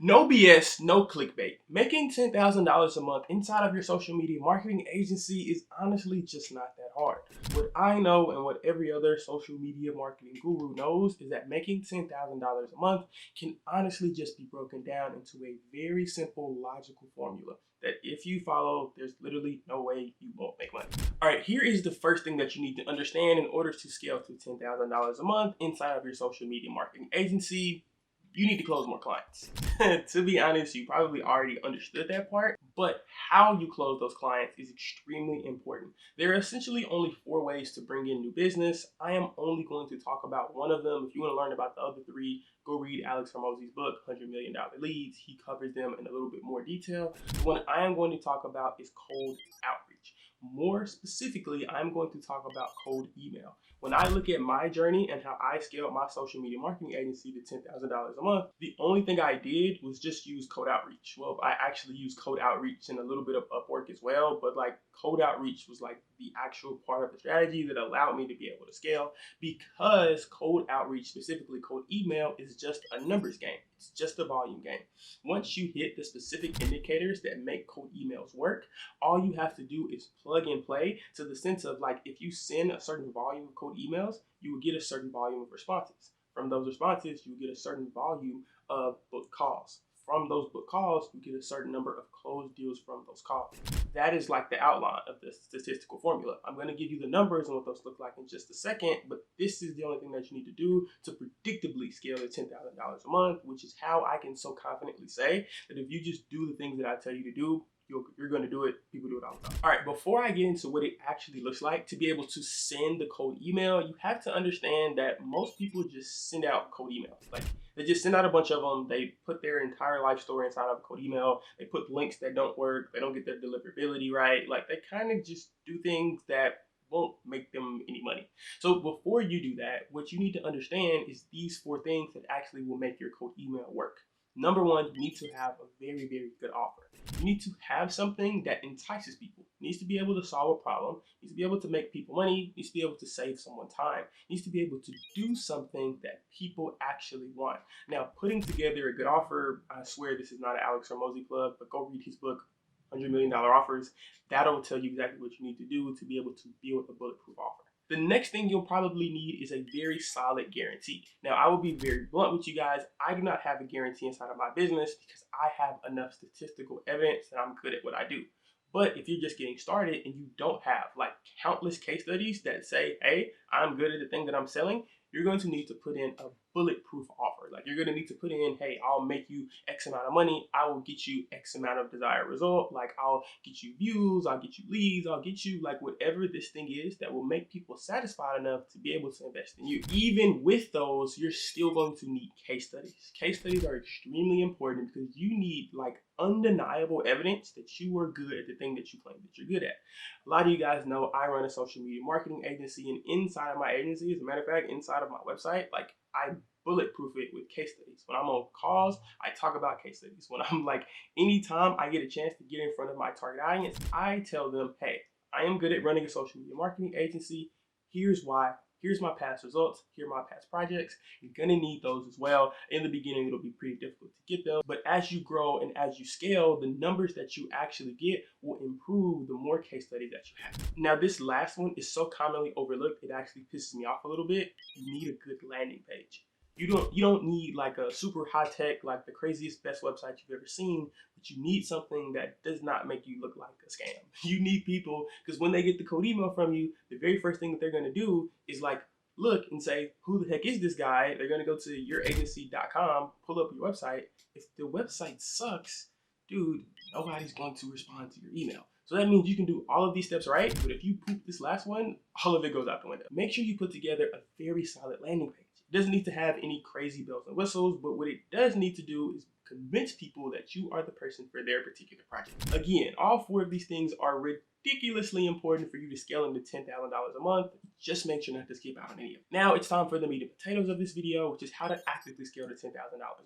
No BS, no clickbait. Making $10,000 a month inside of your social media marketing agency is honestly just not that hard. What I know and what every other social media marketing guru knows is that making $10,000 a month can honestly just be broken down into a very simple logical formula that if you follow, there's literally no way you won't make money. All right, here is the first thing that you need to understand in order to scale to $10,000 a month inside of your social media marketing agency. You need to close more clients. To be honest, you probably already understood that part, but how you close those clients is extremely important. There are essentially only 4 ways to bring in new business. I am only going to talk about one of them. If you want to learn about the other 3, go read Alex Hormozi's book, $100 Million Leads. He covers them in a little bit more detail. The one I am going to talk about is cold outreach. More specifically, I'm going to talk about cold email. When I look at my journey and how I scaled my social media marketing agency to $10,000 a month, the only thing I did was just use cold outreach. Well, I actually used cold outreach and a little bit of Upwork as well, but like cold outreach was like the actual part of the strategy that allowed me to be able to scale, because cold outreach, specifically cold email, is just a numbers game. It's just a volume game. Once you hit the specific indicators that make cold emails work, all you have to do is plug and play, to the sense of like, if you send a certain volume of cold emails, you will get a certain volume of responses. From those responses, you will get a certain volume of booked calls. From those booked calls, you get a certain number of closed deals from those calls. That is like the outline of the statistical formula. I'm going to give you the numbers and what those look like in just a second, but this is the only thing that you need to do to predictably scale to $10,000 a month, which is how I can so confidently say that if you just do the things that I tell you to do, you're going to do it. People do it all the time. All right, before I get into what it actually looks like to be able to send the cold email, you have to understand that most people just send out cold emails. Like, they just send out a bunch of them. They put their entire life story inside of a cold email. They put links that don't work. They don't get their deliverability right. Like, they kind of just do things that won't make them any money. So before you do that, what you need to understand is these 4 things that actually will make your cold email work. Number 1, you need to have a very, very good offer. You need to have something that entices people. It needs to be able to solve a problem. It needs to be able to make people money. It needs to be able to save someone time. It needs to be able to do something that people actually want. Now, putting together a good offer, I swear this is not an Alex Hormozi plug, but go read his book, $100 Million Offers. That'll tell you exactly what you need to do to be able to build a bulletproof offer. The next thing you'll probably need is a very solid guarantee. Now, I will be very blunt with you guys. I do not have a guarantee inside of my business because I have enough statistical evidence that I'm good at what I do. But if you're just getting started and you don't have like countless case studies that say, hey, I'm good at the thing that I'm selling, you're going to need to put in a bulletproof offer. Like, you're going to need to put in, hey, I'll make you X amount of money. I will get you X amount of desired result. Like, I'll get you views, I'll get you leads, I'll get you like whatever this thing is that will make people satisfied enough to be able to invest in you. Even with those, you're still going to need case studies. Case studies are extremely important because you need like undeniable evidence that you are good at the thing that you claim that you're good at. A lot of you guys know I run a social media marketing agency, and inside of my agency, as a matter of fact, inside of my website, like, I bulletproof it with case studies. When I'm on calls, I talk about case studies. When I'm like, anytime I get a chance to get in front of my target audience, I tell them, hey, I am good at running a social media marketing agency. Here's why. Here's my past results. Here are my past projects. You're gonna need those as well. In the beginning, it'll be pretty difficult to get them. But as you grow and as you scale, the numbers that you actually get will improve the more case studies that you have. Now, this last one is so commonly overlooked, it actually pisses me off a little bit. You need a good landing page. You don't need like a super high tech, like the craziest, best website you've ever seen, but you need something that does not make you look like a scam. You need people, because when they get the cold email from you, the very first thing that they're going to do is like look and say, who the heck is this guy? They're going to go to youragency.com, pull up your website. If the website sucks, dude, nobody's going to respond to your email. So that means you can do all of these steps right, but if you poop this last one, all of it goes out the window. Make sure you put together a very solid landing page. It doesn't need to have any crazy bells and whistles, but what it does need to do is convince people that you are the person for their particular project. Again, all 4 of these things are ridiculously important for you to scale into $10,000 a month. Just make sure not to skip out on any of them. Now it's time for the meat and potatoes of this video, which is how to actively scale to $10,000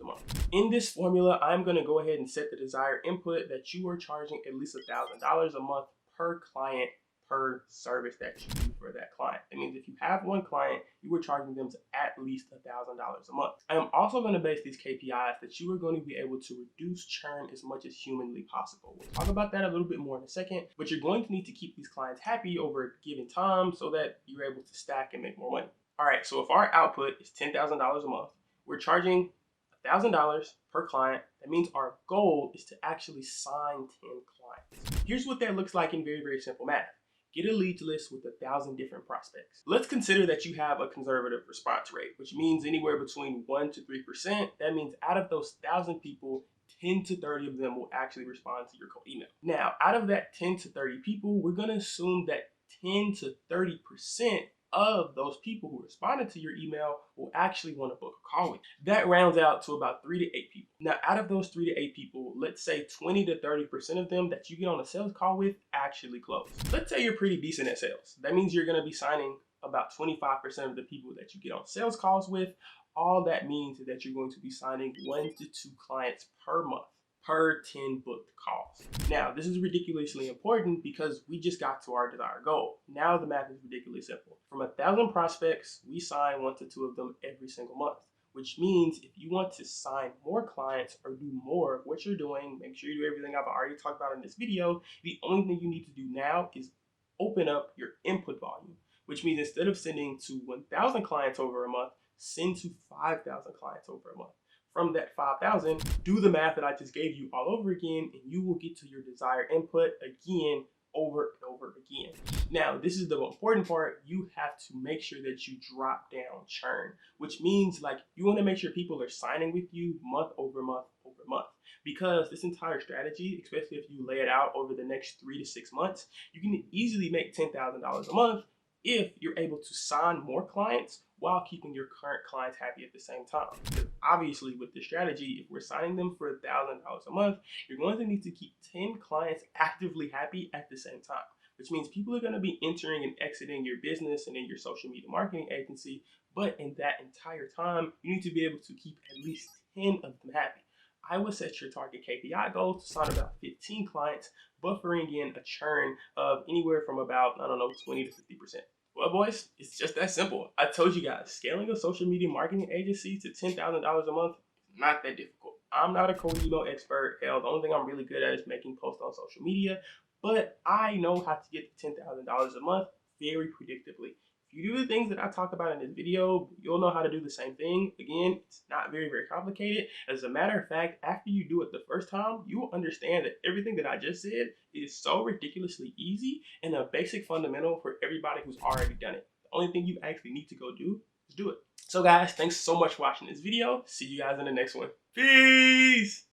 a month. In this formula, I'm going to go ahead and set the desired input that you are charging at least $1,000 a month per client per service that you do for that client. That means if you have one client, you are charging them to at least $1,000 a month. I am also going to base these KPIs that you are going to be able to reduce churn as much as humanly possible. We'll talk about that a little bit more in a second, but you're going to need to keep these clients happy over a given time so that you're able to stack and make more money. All right, so if our output is $10,000 a month, we're charging $1,000 per client. That means our goal is to actually sign 10 clients. Here's what that looks like in very, very simple math. Get a lead list with 1,000 different prospects. Let's consider that you have a conservative response rate, which means anywhere between 1 to 3%. That means out of those 1,000 people, 10 to 30 of them will actually respond to your cold email. Now, out of that 10 to 30 people, we're going to assume that 10 to 30% of those people who responded to your email will actually want to book a call with you. That rounds out to about 3 to 8 people. Now, out of those 3 to 8 people, let's say 20 to 30% of them that you get on a sales call with actually close. Let's say you're pretty decent at sales. That means you're going to be signing about 25% of the people that you get on sales calls with. All that means is that you're going to be signing 1 to 2 clients per month, per 10 booked calls. Now, this is ridiculously important because we just got to our desired goal. Now the math is ridiculously simple. From 1,000 prospects, we sign 1 to 2 of them every single month, which means if you want to sign more clients or do more of what you're doing, make sure you do everything I've already talked about in this video. The only thing you need to do now is open up your input volume, which means instead of sending to 1,000 clients over a month, send to 5,000 clients over a month. From that 5,000, do the math that I just gave you all over again, and you will get to your desired input again, over and over again. Now, this is the important part. You have to make sure that you drop down churn, which means like you want to make sure people are signing with you month over month over month. Because this entire strategy, especially if you lay it out over the next 3 to 6 months, you can easily make $10,000 a month if you're able to sign more clients while keeping your current clients happy at the same time. Because obviously with this strategy, if we're signing them for $1,000 a month, you're going to need to keep 10 clients actively happy at the same time, which means people are going to be entering and exiting your business and in your social media marketing agency. But in that entire time, you need to be able to keep at least 10 of them happy. I would set your target KPI goal to sign about 15 clients, buffering in a churn of anywhere from about, 20 to 50%. Well, boys, it's just that simple. I told you guys, scaling a social media marketing agency to $10,000 a month is not that difficult. I'm not a cold email expert. Hell, the only thing I'm really good at is making posts on social media, but I know how to get to $10,000 a month very predictably. If you do the things that I talk about in this video, you'll know how to do the same thing. Again, it's not very, very complicated. As a matter of fact, after you do it the first time, you will understand that everything that I just said is so ridiculously easy and a basic fundamental for everybody who's already done it. The only thing you actually need to go do is do it. So guys, thanks so much for watching this video. See you guys in the next one. Peace!